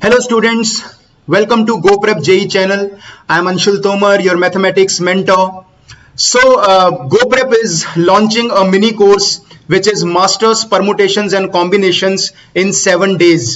Hello students, welcome to GoPrep JEE channel. I am Anshul Tomar, your mathematics mentor. So GoPrep is launching a mini course which is Masters Permutations and Combinations in 7 days.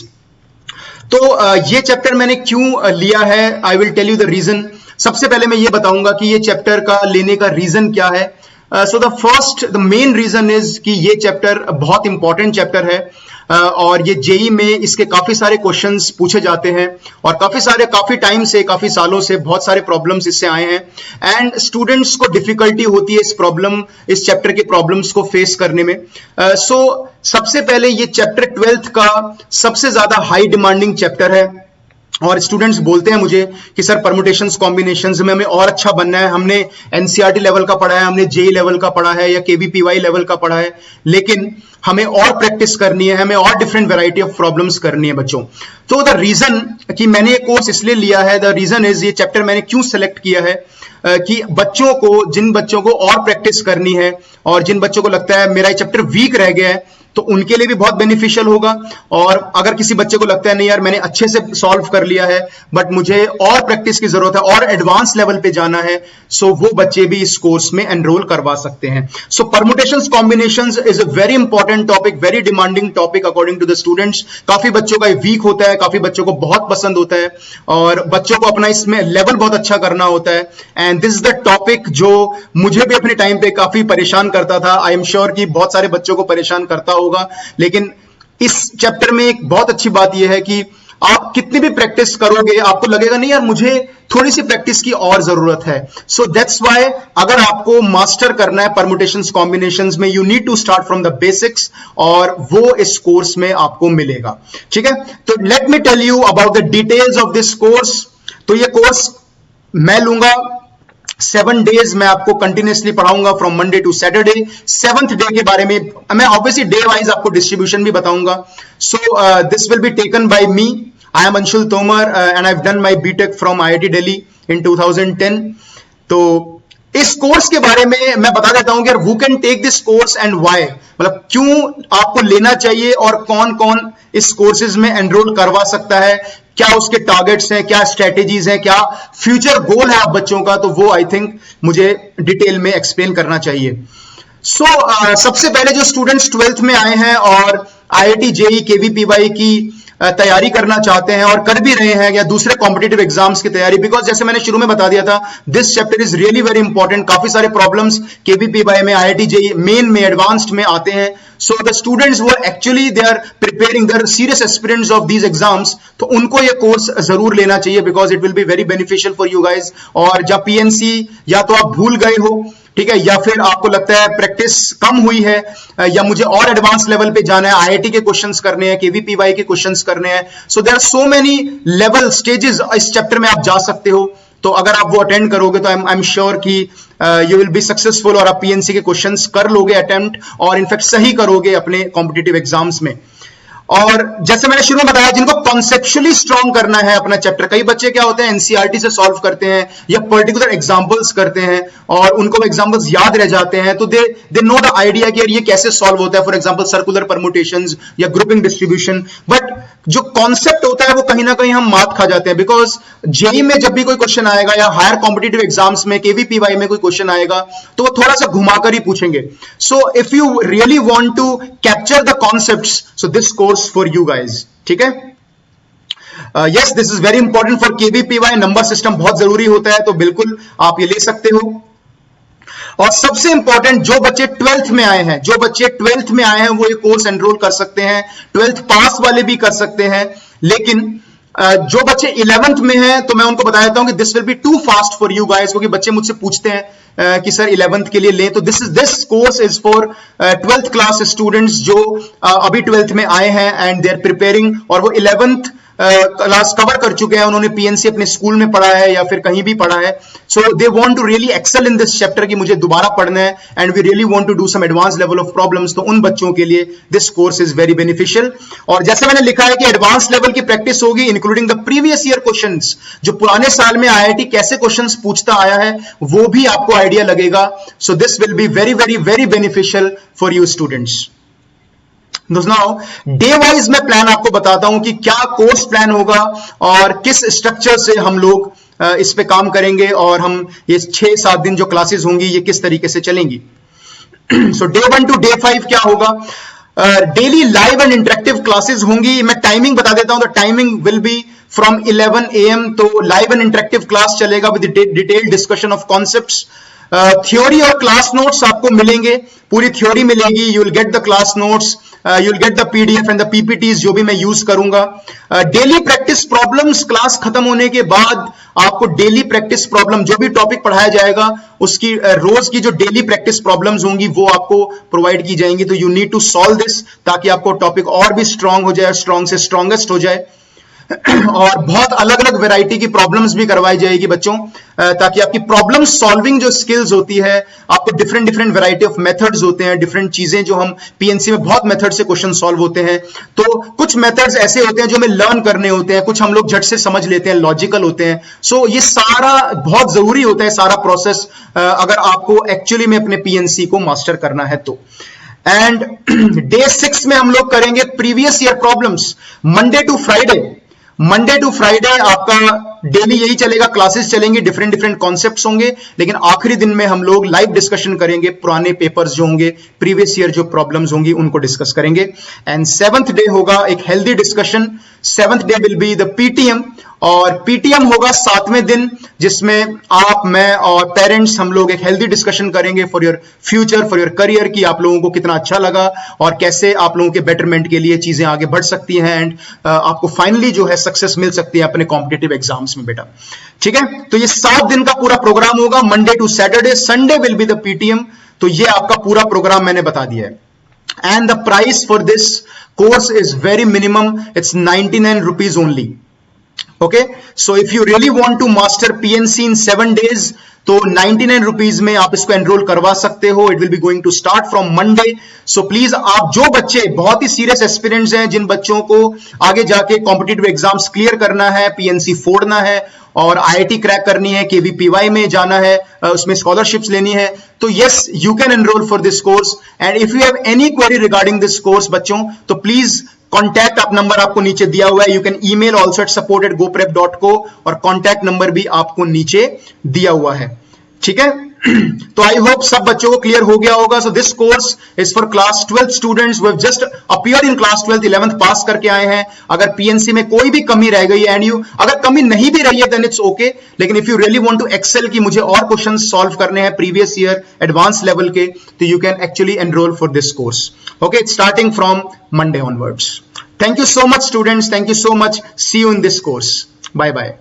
तो ये chapter मैंने क्यों लिया है, I will tell you the reason. सबसे पहले मैं ये बताऊंगा कि ये चैप्टर का लेने का रीजन क्या है. So the main reason is कि ये चैप्टर बहुत इंपॉर्टेंट चैप्टर है और ये जेई में इसके काफी सारे क्वेश्चंस पूछे जाते हैं और काफी टाइम से, काफी सालों से बहुत सारे प्रॉब्लम्स इससे आए हैं एंड स्टूडेंट्स को डिफिकल्टी होती है इस चैप्टर के प्रॉब्लम्स को फेस करने में. सो सबसे पहले ये चैप्टर 12th का सबसे ज्यादा हाई डिमांडिंग चैप्टर है और स्टूडेंट्स बोलते हैं मुझे कि सर परम्यूटेशंस कॉम्बिनेशंस में हमें और अच्छा बनना है. हमने एनसीईआरटी लेवल का पढ़ा है, हमने जेई लेवल का पढ़ा है या केवीपीवाई लेवल का पढ़ा है, लेकिन हमें और प्रैक्टिस करनी है, हमें और डिफरेंट वैरायटी ऑफ प्रॉब्लम्स करनी है बच्चों. तो द रीजन कि मैंने ये कोर्स इसलिए लिया है, द रीजन इज ये चैप्टर मैंने क्यों सेलेक्ट किया है कि जिन बच्चों को और प्रैक्टिस करनी है और जिन बच्चों को लगता है मेरा ये चैप्टर वीक रह गया है तो उनके लिए भी बहुत बेनिफिशियल होगा. और अगर किसी बच्चे को लगता है नहीं यार मैंने अच्छे से सॉल्व कर लिया है बट मुझे और प्रैक्टिस की जरूरत है और एडवांस लेवल पे जाना है, सो वो बच्चे भी इस कोर्स में एनरोल करवा सकते हैं. So permutations combinations is a very important topic, very demanding topic according to the students. काफी बच्चों का वीक होता है, काफी बच्चों को बहुत पसंद होता है और बच्चों को अपना इसमें लेवल बहुत अच्छा करना होता है. And this is the topic जो मुझे भी अपने टाइम पे काफी परेशान करता था. आई एम श्योर कि बहुत सारे बच्चों को परेशान करता होगा, लेकिन इस चैप्टर में एक बहुत अच्छी बात यह है कि आप कितनी भी प्रैक्टिस करोगे आपको लगेगा नहीं यार मुझे थोड़ी सी प्रैक्टिस की और जरूरत है. सो दैट्स व्हाई अगर आपको मास्टर करना है परम्यूटेशंस कॉम्बिनेशंस में, you need to start from the basics और वो इस कोर्स में आपको मिलेगा. ठीक है, तो let me tell you about the details of this course. तो ये कोर्स मैं लूंगा 7 डेज मैं आपको कंटिन्यूसली पढ़ाऊंगा from Monday to Saturday. 7th day के बारे में मैं ऑब्वियसली डे वाइज आपको डिस्ट्रीब्यूशन भी बताऊंगा. So this will be taken by me. I am Anshul Tomar and I have done my BTech from IIT Delhi in 2010. तो इस कोर्स के बारे में मैं बता देता हूं कि who can take this course and why, मतलब क्यों आपको लेना चाहिए और कौन कौन इस कोर्सेज में एनरोल करवा सकता है, क्या उसके टारगेट्स हैं, क्या स्ट्रेटेजीज हैं, क्या फ्यूचर गोल है आप बच्चों का, तो वो आई थिंक मुझे डिटेल में एक्सप्लेन करना चाहिए. सो सबसे पहले जो स्टूडेंट्स 12th में आए हैं और आईआईटी जेईई केवीपीवाई की तैयारी करना चाहते हैं और कर भी रहे हैं या दूसरे कॉम्पिटिटिव एग्जाम्स की तैयारी, बिकॉज जैसे मैंने शुरू में बता दिया था this chapter is really very important. काफी सारे प्रॉब्लम्स केवीपीवाई में, आईआईटी जेईई मेन में, एडवांस्ड में आते हैं. सो द स्टूडेंट्स वो actually they are preparing, they are serious aspirants of these exams, तो उनको ये कोर्स जरूर लेना चाहिए because it will be very beneficial for you guys. और जब पीएनसी या तो आप भूल गए हो, ठीक है, या फिर आपको लगता है प्रैक्टिस कम हुई है या मुझे और एडवांस लेवल पे जाना है, आईआईटी के क्वेश्चंस करने हैं, केवीपीवाई के क्वेश्चंस करने हैं, so there are so many level stages इस चैप्टर में आप जा सकते हो. तो अगर आप वो अटेंड करोगे तो आई एम श्योर कि यू विल बी सक्सेसफुल और आप पीएनसी के क्वेश्चंस कर लोगे अटेम्प्ट और इनफैक्ट सही करोगे अपने कॉम्पिटिटिव एग्जाम्स में. और जैसे मैंने शुरू में बताया जिनको कॉन्सेप्चुअली स्ट्रॉन्ग करना है अपना चैप्टर, कई बच्चे क्या होते हैं एनसीईआरटी से सॉल्व करते हैं या पर्टिकुलर एग्जांपल्स करते हैं और उनको एग्जांपल्स याद रह जाते हैं, तो दे नो द आइडिया कि यार ये कैसे सॉल्व होता है, फॉर एग्जांपल सर्कुलर परम्यूटेशंस या ग्रुपिंग डिस्ट्रीब्यूशन. बट जो कॉन्सेप्ट होता है वो कहीं ना कहीं हम मात खा जाते हैं, बिकॉज जेईई में जब भी कोई क्वेश्चन आएगा या हायर कॉम्पिटिटिव एग्जाम्स में, केवीपीवाई में कोई क्वेश्चन आएगा तो वो थोड़ा सा घुमाकर ही पूछेंगे. So if you really want to capture the concepts, so this course for you guys. ठीक है, yes this is very important for KVPY. Number system बहुत जरूरी होता है, तो बिल्कुल आप ये ले सकते हो. और सबसे इंपॉर्टेंट जो बच्चे 12th में आए हैं वो ये कोर्स एनरोल कर सकते हैं. 12th पास वाले भी कर सकते हैं, लेकिन जो बच्चे 11th में हैं तो मैं उनको बता देता हूं कि this will be too fast for you guys, क्योंकि बच्चे मुझसे पूछते हैं कि सर 11th के लिए लें, तो this course is for 12th class students जो अभी 12th में आए हैं एंड दे आर प्रिपेयरिंग और वो 11th क्लास कवर कर चुके हैं, उन्होंने पीएनसी अपने स्कूल में पढ़ा है या फिर कहीं भी पढ़ा है. So they want to really excel in this chapter कि मुझे दोबारा पढ़ना है and we really want to do some advance level of problems, तो उन बच्चों के लिए this course is very beneficial. और जैसे मैंने लिखा है कि एडवांस लेवल की प्रैक्टिस होगी including the previous year questions, जो पुराने साल में आईआईटी कैसे क्वेश्चंस पूछता आया है वो भी आपको आइडिया लगेगा. सो this will be very very very beneficial for you students. Now day wise मैं प्लान आपको बताता हूं कि क्या कोर्स प्लान होगा और किस स्ट्रक्चर से हम लोग इस पे काम करेंगे, और हम ये 6-7 दिन जो क्लासेस होंगी ये किस तरीके से चलेंगी। सो डे 1 टू डे 5 क्या होगा, daily live and interactive classes होंगी। मैं टाइमिंग बता देता हूं, तो timing will be from 11 AM। तो लाइव एंड इंटरेक्टिव क्लास चलेगा with detailed discussion of concepts. Theory और क्लास नोट्स आपको मिलेंगे, पूरी थ्योरी मिलेगी, you will get the class notes, you will get the PDF and the PPTs जो भी मैं यूज करूंगा। डेली प्रैक्टिस प्रॉब्लम्स, क्लास खत्म होने के बाद आपको डेली प्रैक्टिस प्रॉब्लम, जो भी टॉपिक पढ़ाया जाएगा उसकी रोज की जो डेली प्रैक्टिस प्रॉब्लम्स होंगी वो आपको प्रोवाइड की जाएंगी। तो you need to solve this ताकि आपको टॉपिक और भी स्ट्रांग हो जाए, स्ट्रांग से स्ट्रांगेस्ट हो जाए। और बहुत अलग अलग वैरायटी की प्रॉब्लम्स भी करवाई जाएगी बच्चों, ताकि आपकी प्रॉब्लम सॉल्विंग जो स्किल्स होती है, आपको different different variety of methods होते हैं, डिफरेंट चीजें जो हम पीएनसी में बहुत मेथड से क्वेश्चन सॉल्व होते हैं। तो कुछ मेथड्स ऐसे होते हैं जो हमें लर्न करने होते हैं, कुछ हम लोग झट से समझ लेते हैं, लॉजिकल होते हैं। सो ये सारा बहुत जरूरी होता है, सारा प्रोसेस, अगर आपको एक्चुअली में अपने पीएनसी को मास्टर करना है तो। एंड डे 6 में हम लोग करेंगे previous year problems, Monday to Friday आपका डेली यही चलेगा, क्लासेस चलेंगे, डिफरेंट डिफरेंट कॉन्सेप्ट्स होंगे, लेकिन आखिरी दिन में हम लोग लाइव डिस्कशन करेंगे, पुराने पेपर्स जो होंगे, प्रीवियस ईयर जो प्रॉब्लम्स होंगी उनको डिस्कस करेंगे। एंड 7th डे होगा एक healthy discussion, 7th day will be the PTM, और PTM होगा 7वें दिन, जिसमें आप, मैं और पेरेंट्स हम लोग एक हेल्दी डिस्कशन करेंगे for your future, for your career, की आप लोगों को कितना अच्छा लगा और कैसे आप लोगों के बेटरमेंट के लिए चीजें आगे बढ़ सकती हैं, एंड आपको फाइनली जो है सक्सेस मिल सकती है अपने कॉम्पिटिटिव एग्जाम्स में बेटा। ठीक है, तो ये 7 दिन का पूरा प्रोग्राम होगा, Monday to Saturday, Sunday will be the PTM। तो ये आपका पूरा प्रोग्राम मैंने बता दिया है। And the price for this course is very minimum, it's 99 rupees only. Okay, so if you really want to master PNC in 7 days, तो 99 rupees में आप इसको एनरोल करवा सकते हो। It will be going to start from Monday. So please आप जो बच्चे बहुत ही सीरियस एस्पिरेंट्स हैं, जिन बच्चों को आगे जाके कॉम्पिटिटिव एग्जाम्स क्लियर करना है, PNC फोड़ना है और IIT क्रैक करनी है, KVPY में जाना है, उसमें स्कॉलरशिप्स लेनी है, तो yes you can enrol for this course. And if you have any query regarding this course बच्चों, तो प्लीज कॉन्टैक्ट आप नंबर आपको नीचे दिया हुआ है, you can email also eight support@goprep.co, और कॉन्टैक्ट नंबर भी आपको नीचे दिया हुआ है। ठीक है, तो आई होप सब बच्चों को क्लियर हो गया होगा। सो this course is for class 12 students who have just appeared in class 12, 11th पास करके आए हैं। अगर पीएनसी में कोई भी कमी रह गई एंड यू, अगर कमी नहीं भी रही है देन इट्स ओके, लेकिन if you really want to excel कि मुझे और क्वेश्चन सॉल्व करने हैं प्रीवियस ईयर एडवांस लेवल के, तो you can actually enrol for this course. Okay, it's starting from Monday onwards. Thank you so much students, thank you so much, see you in this course, bye bye।